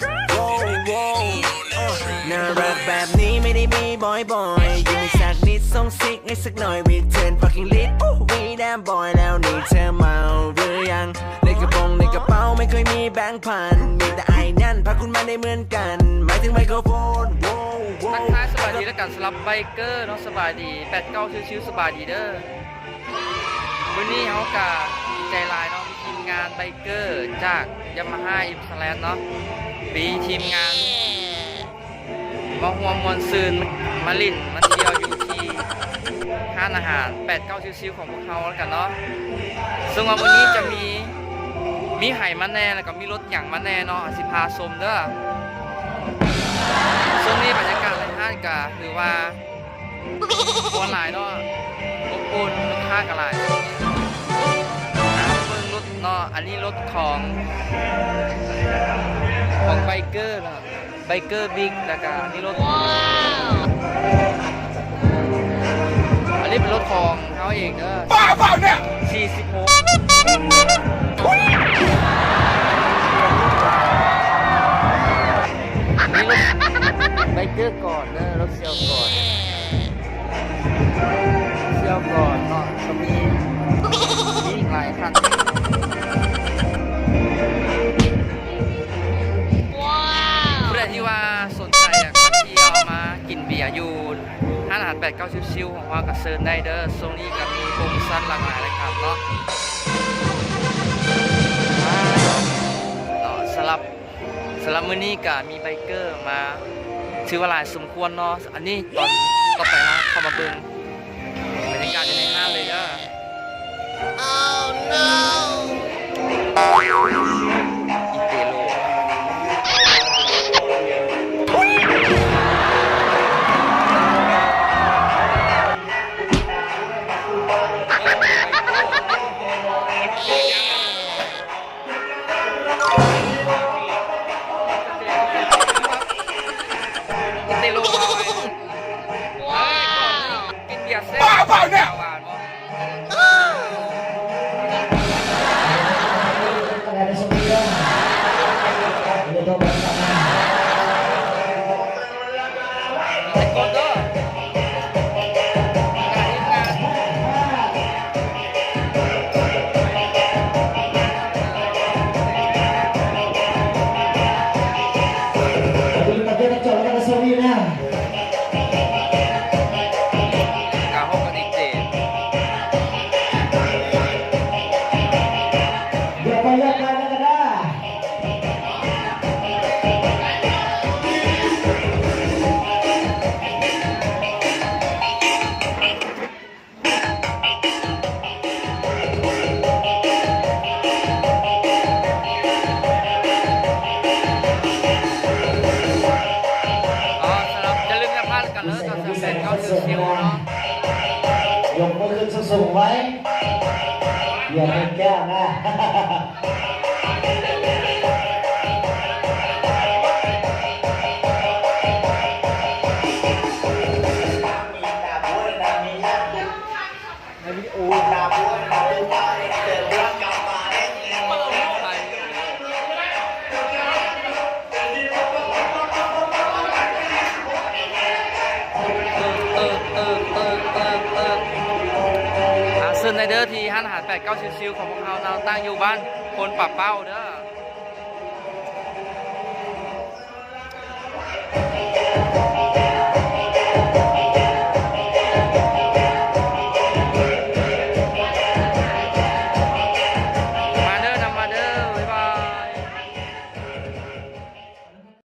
โว้โว้น่ารักแบบนี้ไม่ได้มีบ่อยๆอยู่ในสักนิดส่งซิกให้สักหน่อยวีเทิร์น fucking lit วีแดมบอยแล้วนี่เธอเมาหรือยังในกระโปรงในกระเป๋าไม่เคยมีแบงค์พันมีแต่ไอ้นั่นพาคุณมาได้เหมือนกันหมายถึงไมโครโฟนโว้โว้ ทักทายสบายดีแล้วกันสำหรับไบเกอร์เนาะสบายดี89ชิวๆสบายดีเด้อวันนี้เขากะดีใจหลายเนาะมีทีมงานไบเกอร์จากยามาฮ่าอิมสแลนด์เนาะมีทีมงานมาหัวมวลซืนมาลินมาเที่ยวอยู่ที่ห้านอาหาร89ชิวๆของพวกเขาแล้วกันเนาะซึ่งวันนี้จะมีไห่มาแน่แล้วก็มีรถหยั่งมาแน่เนาะสิพาชมเด้อช่วงนี้บรรยากาศในห้างกะถือว่าคนหลายเนาะอบอุ่นลูกค้ากันหลายเบิ่งรถเนาะอันนี้รถของไบเกอร์เนาะไบเกอร์บิ๊กแล้วก็อันนี้รถอันนี้เป็นรถของเขาเองเด้อบ้าเปล่าเนี่ย46นี่รถไบเกอร์ก่อนเนอะรถเซียวก่อนเนาะก็มีอีกหลายคันผู้ใดที่ว่าสนใจอยากมาเที่ยวมากินเบียร์อยู่ห้านอาหาร89ชิวๆของว่ากับเซิร์นได้เด้อโซนี้ก็มีโปรโมชั่นหลากหลายรายการเนาะสำหรับมื้อนี้ก็มีไบเกอร์มาถือว่าหลายสมควรเนาะอันนี้ตอนต่อไปนะเข้ามาเบิ่งบรรยากาศในห้างเลยเด้อ Oh no อิเตโลบ้าเปล่าเนี่ยยกมือขึ้นสูงไว้อย่าเป็นแก้วนะซึ่งในเด้อที่ห้านอาหาร89ชิวๆของพวกเขาเราตั้งอยู่บ้านคนปะเป้าเด้อ